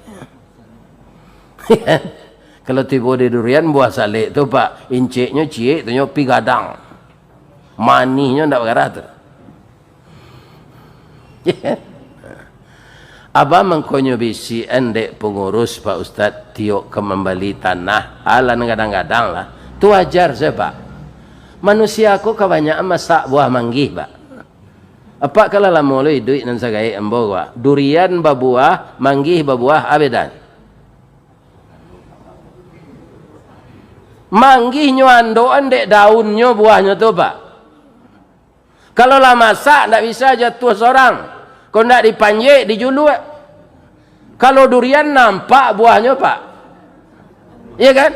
Kalau tiba di durian buah salik tu pak, inciknya ciek tu pi gadang. Manisnya ndak bergarah tu. Abang mengkonyo bisi endek pengurus Pak Ustaz tiok ke membeli tanah alan kadang-kadang lah. Tu wajar saya pak. Manusia aku kebanyakan masak buah manggih pak. Apa kalau lama lu duit nan sagai embo wa. Durian babuah, manggih babuah abedan. Manggihnya ando andek daunnya buahnya tu pak. Kalau lah masak ndak bisa jatuh seorang. Kalau ndak dipanjek dijuluk. Kalau durian nampak buahnya pak. Iya kan?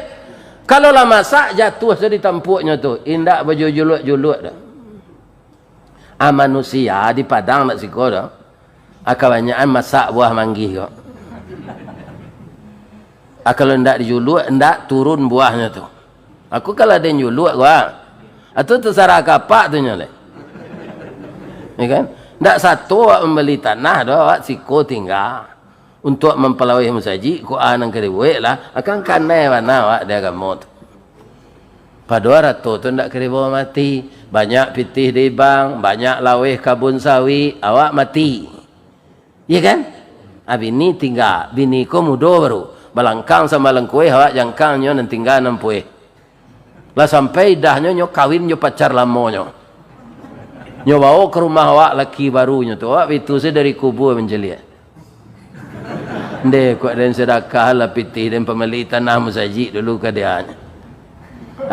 Kalau lah masak jatuh di tampuknya tu. Indak baju juluk-juluk dah. Manusia di Padang nak siko dah. Kebanyakan masak buah manggih kok. Kalau ndak dijuluk, ndak turun buahnya tu. Aku kalau ada juluk gua. Atau terserah kapak tu nyale. Ya kan? Ndak satu awak membeli tanah dah awak siko tinggal. Untuk mempelawai musaji, ku anang keribuik lah, akan kanai mana awak dia gamut. Pada ratu tu ndak keribu mati, banyak pitih di bang, banyak lawih kabun sawi, awak mati. Ya kan? Bini tinggal, bini ko mudo baru, balangkang sama lengkue, awak jangkangnya dan tinggal 60. Lah sampai dahnya nyo kawin nyo pacar lamonyo. Nyo bawa ke rumah awak laki barunya tu, awak itu saya dari kubur menjeliat. Dek kok dan sedekah lah pitih dan pembeli tanah musaji dulu ke dia.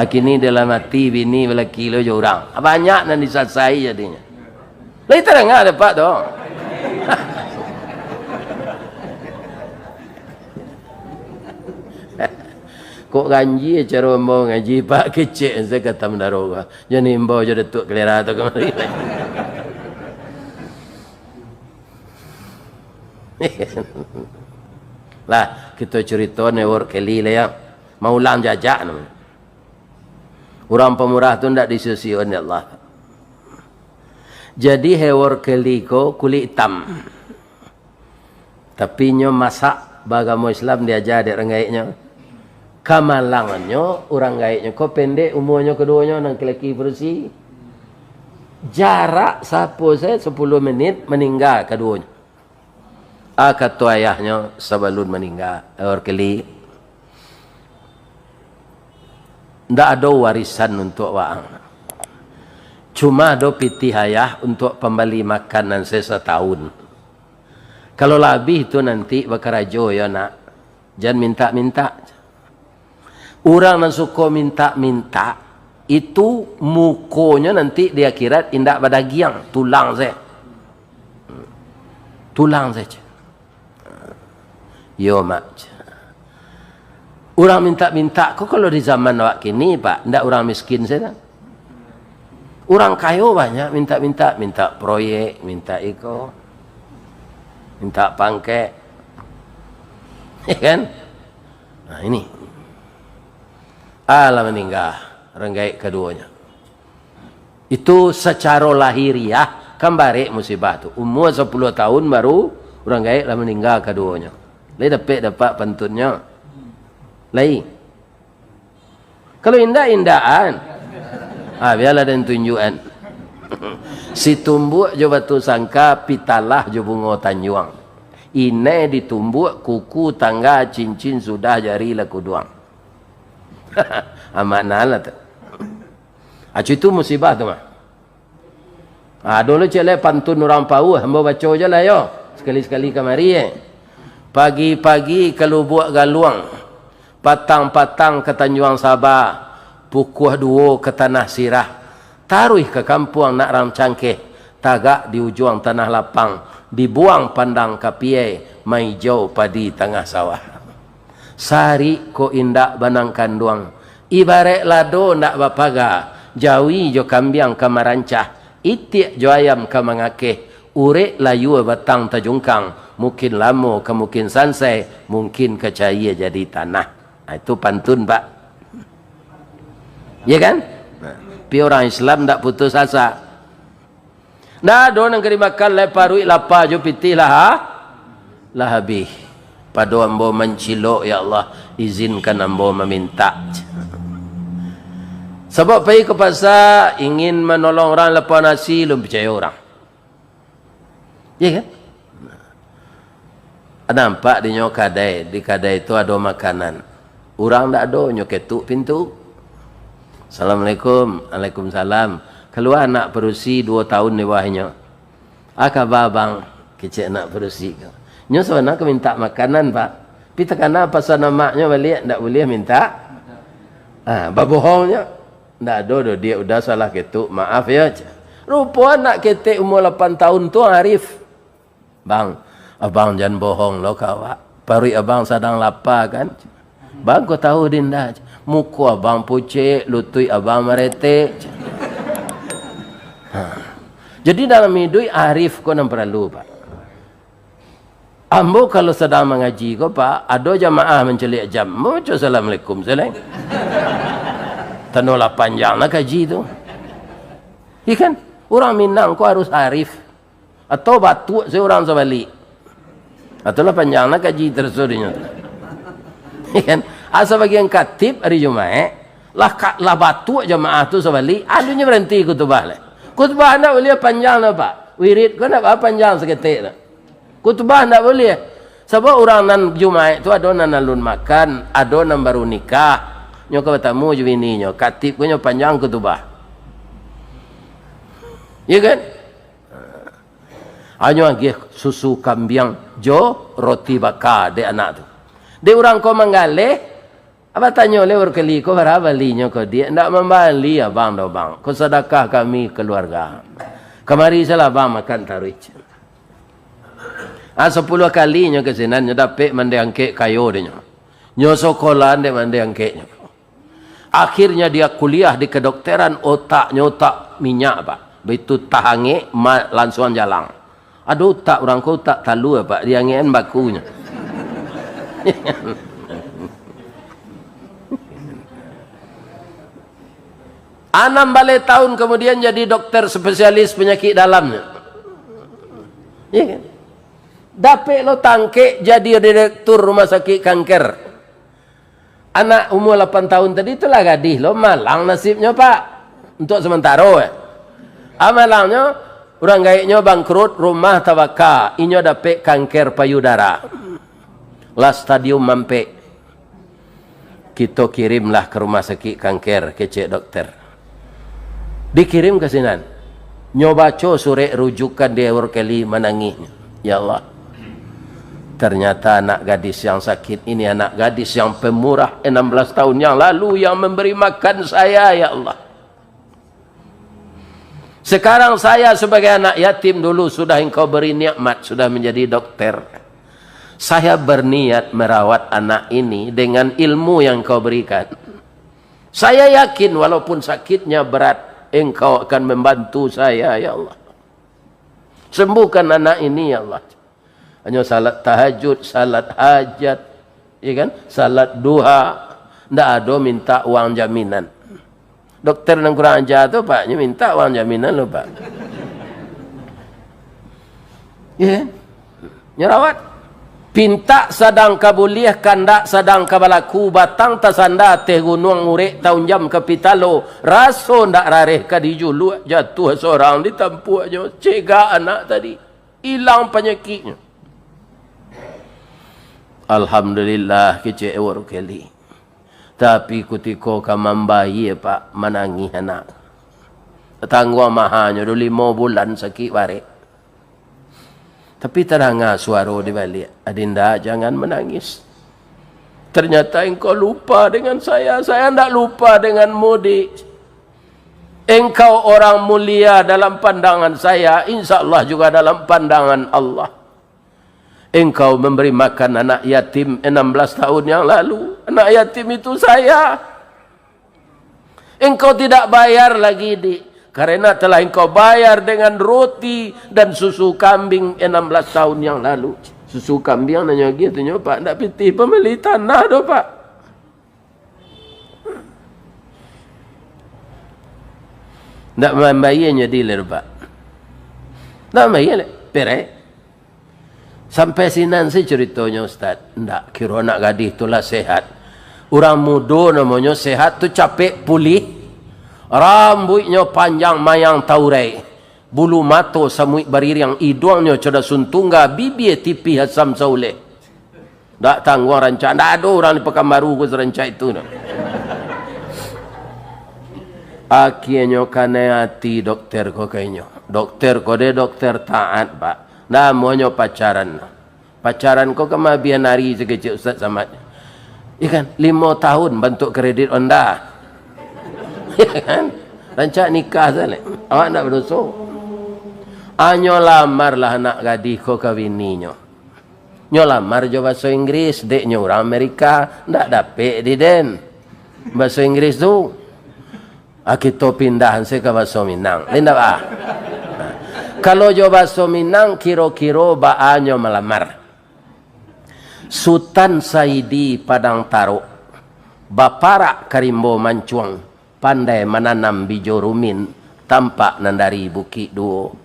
Akini dalam mati bini lelaki lo je orang. Banyak nan disasai jadinya. Lai terang ada pak tu. Kok ganji cara mau ngaji pak kecil saya kata mendaroga. Jadi mbau je datuk kelera tu kemari. Lah kita cerita newor keli lah ya maulang jajak namanya. Orang pemurah tu ndak disusi oleh Allah. Jadi hewor keli ko kulit hitam. Tapi nyo masak bagamo Islam diajar dek rengaitnya. Kamalangannya orang gaitnya ko pendek umurnya keduanya nang kelaki bersih. Jarak sapo saya 10 menit meninggal keduanya. Kata ayahnya sebelum meninggal orang keli ndak ada warisan untuk waang, cuma ada pitih ayah untuk pembeli makanan setahun. Kalau lebih itu nanti bakarajo ya nak, jangan minta-minta. Orang yang suka minta-minta itu mukonya nanti di akhirat indak badagiang, tulang saya, tulang saja. Yo mak. Orang minta-minta, kok kalau di zaman awak kini pak, ndak orang miskin saja. Orang kaya banyak minta-minta, minta proyek, minta iko, minta pangkek, ya kan? Nah ini, Allah meninggal, renggai keduanya. Itu secara lahiriah kan barek musibah tu. Umur 10 tahun baru orang gaib lah meninggal keduanya. Lai dapat pantunnya. Lai. Kalau indah-indahan. Biarlah dan tunjukan. Si tumbuk jo batu sangka pitalah jo bunga tanjuang. Ine ditumbuk kuku tangga cincin sudah jari laku duang. Amanah lah tu. Acu itu musibah tu mah. Dulu cile pantun orang pau, hamba baca je lah yo. Sekali-sekali kemari Pagi-pagi kalau buat galuang, patang-patang ke Tanjuang Sabah, pukul 2 ke Tanah Sirah, taruh ke kampung nak ram cangkeh, tagak di ujung tanah lapang, dibuang pandang kapiai, mai jauh padi tengah sawah. Sari ko indak banang kanduang, ibarat lado ndak bapaga, jawi jo kambiang kamarancah, itik jo ayam kamangakeh, urek layu batang tajungkang, mungkin lamo ke mungkin sansai, mungkin kecaya jadi tanah. Itu pantun pak. Ya kan? Pi orang Islam tak putus asa. Nah, do nang kari makan le parui lapa jo piti lah habis. Pado ambo mencilok ya Allah, izinkan ambo meminta. Sebab pergi ke pasar ingin menolong orang lepas nasi, belum percaya orang. Ya kan? Nampak di nyok kadai, di kadai itu ada makanan. Orang tak ada, nyok ketuk pintu. Assalamualaikum, Waalaikumsalam. Keluar anak perusi 2 tahun di bawahnya. Khabar bang, kecik anak perusi. Nyo sebenarnya ke minta makanan pak. Tapi tekana pasal namaknya balik, tak boleh minta. Babohongnya. Tak ada, dia udah salah ketuk. Maaf ya. Rupa anak ketik umur 8 tahun tu Arif. Bang, abang jangan bohong lo kawak. Parui abang sedang lapar kan. Bang kau tahu dinda. Muka abang pucik, lutui abang meretek. Jadi dalam hidup Arif kau nak perlu pak. Ambo kalau sedang mengaji kau pak, ada jamaah mencelik jam. Macam Assalamualaikum salam. Tanolah panjang nak kaji tu. Ikan orang Minang kau harus Arif atau batu seorang sebalik. Ataulah panjang nak kaji tersudahnya. Ikan asal bagian katib hari Jumaat lah batu jamaah tu sebalik. Adunya berhenti kutubah lah. Kutubah nak boleh panjang lah pak. Wirid kau nak apa panjang seketik lah. Kutubah tak boleh. Sebab orang nan Jumaat tu ada nan alun makan, ada nan baru nikah. Nyo kau bertamu je bini nyo, katib kau nyo panjang kutubah. Ya kan? Hanya lagi susu kambing jo roti bakar de anak tu. De orang kau menggalih, apa tanya le berkali kau berapa linya kau dia ndak membali ya bang do bang. Kau sedekah kami keluarga. Kemari salah bang makan taruh. 10 kalinya ke sini nyo dapat mandi angkek kayu dia nyo. Nyo sekolah de mandi angkeknya. Akhirnya dia kuliah di kedokteran otak minyak pak. Begitu tahange langsung jalan. Aduh tak orang kau tak talu pak dia ngien bakunya. Anam balik tahun kemudian jadi dokter spesialis penyakit dalamnya. Ya kan? Dapat lo tangkek jadi direktur rumah sakit kanker. Anak umur 8 tahun tadi itulah gadis lo malang nasibnya pak. Untuk sementara amalangnya orang gaiknya bangkrut rumah tabaka. Inyo dapat kanker payudara. Lah stadium mampe. Kita kirimlah ke rumah sakit kanker kecik dokter. Dikirim ke sinan. Nyobaco surat rujukan dia berkali menangisnya. Ya Allah. Ternyata anak gadis yang sakit ini anak gadis yang pemurah 16 tahun yang lalu yang memberi makan saya ya Allah. Sekarang saya sebagai anak yatim dulu sudah engkau beri nikmat sudah menjadi dokter. Saya berniat merawat anak ini dengan ilmu yang engkau berikan. Saya yakin walaupun sakitnya berat engkau akan membantu saya ya Allah. Sembuhkan anak ini ya Allah. Hanya salat tahajud, salat hajat, ya kan? Salat duha, ndak ada minta uang jaminan. Dokter yang kurang ajar tu pak, dia minta uang jaminan lo pak. Ya, nyerawat. Pinta sadang kabuliah kandak sadang kabalaku batang tasanda teh gunung murek tahun jam kapitalo raso ndak rareh kadijulu jatuh seorang ditampu aja cegah anak tadi hilang penyakitnya. Alhamdulillah kecik awak kali. Tapi ketika kamambayi pak menangis anak. Tangguh mahanya 5 bulan sakit barik. Tapi terangah suara di balik. Adinda jangan menangis. Ternyata engkau lupa dengan saya. Saya tidak lupa dengan Mudi. Engkau orang mulia dalam pandangan saya. Insya Allah juga dalam pandangan Allah. Engkau memberi makan anak yatim 16 tahun yang lalu. Anak yatim itu saya. Engkau tidak bayar lagi karena telah engkau bayar dengan roti dan susu kambing 16 tahun yang lalu. Susu kambing nanya gitu nyo pak. Tidak pitih pembeli tanah do pak. Tidak membayarnya dealer pak. Nama iya pere. Sampai sinan saya ceritanya Ustaz. Ndak kira nak gadis itulah sehat. Orang muda namanya sehat tu capek pulih. Rambutnya panjang mayang taurai. Bulu mata samuik baririang, hidungnya cada suntungga, bibir tipi hasam sauleh. Tak tanggung rancak. Tak ada orang di Pekanbaru ke rancak itu. Akhirnya kena hati dokter ko kayaknya. Dokter ko dia dokter taat pak. Namanya pacaran. Pacaran ko kema biar nari sekecil Ustaz Samad. Ikan 5 tahun bentuk kredit Honda. Ikan rancak nikah saja. Awak nak berdosa. Anyo lamar lah anak gadis ko kawininya. Nyo lamar jo bahasa Inggris, deknya orang Amerika, ndak dapet di den. Bahasa Inggris tu. Kita pindahan saya ke bahasa Minang. Linda ba? Kalau jo bahasa Minang kira-kira baanyo melamar. Sultan Saidi Padang Taruk. Baparak Karimbo Mancuang, pandai menanam bijo rumin, tampak nandari Bukit Duo.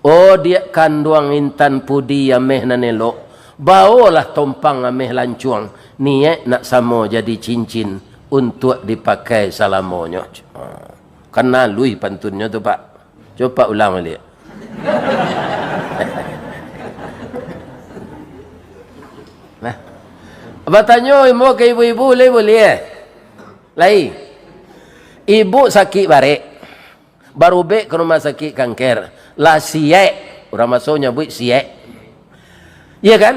Oh dia kanduang intan pudi ameh nanelok. Bawalah tompang ameh lancuang. Niat nak samo jadi cincin untuk dipakai salamonya. Kena lui pantunnya tu pak. Coba ulang balik. Nah. Abang tanya ibu ke ibu-ibu boleh? Lai. Ibu sakit barek. Baru bek ke rumah sakit kanker. Lah siek. Orang masuknya buat siek. Iya kan?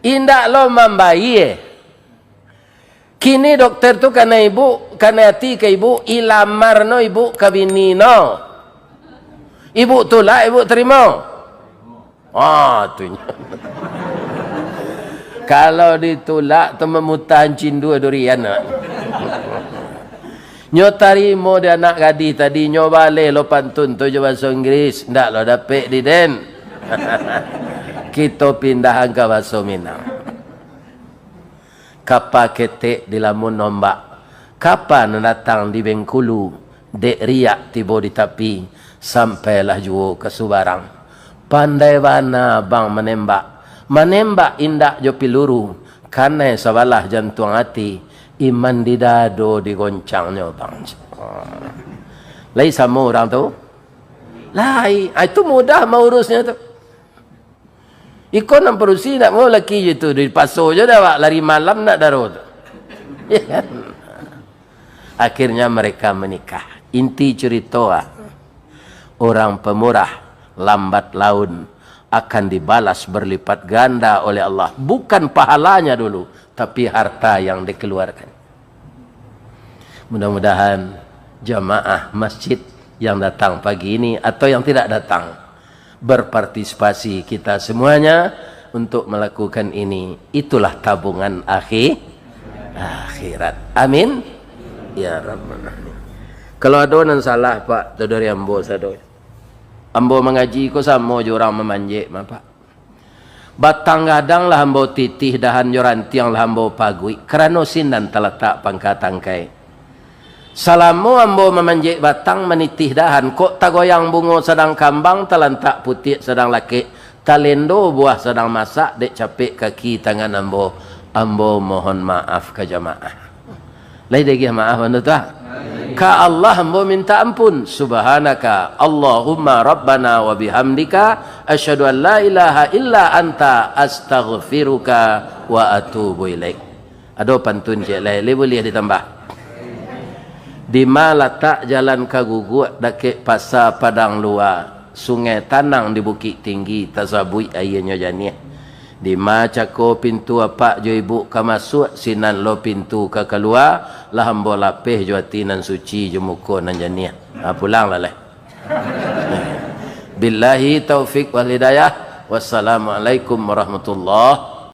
Indak lo mambai. Kini dokter tu karena ibu, karena hati ke ibu, ilamar no ibu kabini no. Ibu tolak, ibu terima. Tu. Kalau ditolak, tu memutahan cindu durian. Nyo tarimo dia anak gadis tadi, nyo balik lo pantun tu je bahasa Inggris. Ndak lo dapet di den. Kita pindahan ke bahasa Minang. Kapa ketek di lamun nombak. Kapan datang di Bengkulu. Dek riak tiba di tapi. Sampailah jua ke Subarang. Pandai mana bang menembak. Menembak indak jo piluru. Karena sabalah jantung hati. Iman di dado digoncangnya bang. Lai sama orang tu? Lai. Itu mudah mau urusnya tu. Ikon nak perusi nak mau laki je tu. Di paso je dah lari malam nak daruh tu. Ya kan? Akhirnya mereka menikah. Inti cerita orang pemurah lambat laun akan dibalas berlipat ganda oleh Allah. Bukan pahalanya dulu, tapi harta yang dikeluarkan. Mudah-mudahan jamaah masjid yang datang pagi ini atau yang tidak datang berpartisipasi kita semuanya untuk melakukan ini. Itulah tabungan akhirat. Amin. Ya Rabbal Alamin. Kalau ada yang salah Pak, dari ambo sado. Ambo mengaji ko sama je orang memanjek Pak. Batang gadang lah ambo titih dahan jorantiang lah ambo pagui. Kerana sinan terletak pangkat tangkai. Salamu ambo memanjek batang menitih dahan. Kok tagoyang bungo sedang kambang telantak putih sedang laki. Talendo buah sedang masak dek capek kaki tangan ambo. Ambo mohon maaf ke jamaah. Lai degi maaf anda tak? Ka Allah ambo minta ampun. Subhanaka Allahumma rabbana wa bihamdika asyhadu an la ilaha illa anta astaghfiruka wa atubu ilaik. Ada pantun je lai boleh ditambah. Di mana letak jalan Kagugut dekat pasar Padang Luar, sungai Tanang di Bukit Tinggi, tasabui airnya janiah. Di mana cako pintu apa jo ibu ka masuk, sinan lo pintu ka keluar, lah hambo lapeh jo atinan suci jo muka nan janiah. Pulang lah leh. Billahi taufik wal hidayah. Wassalamualaikum warahmatullahi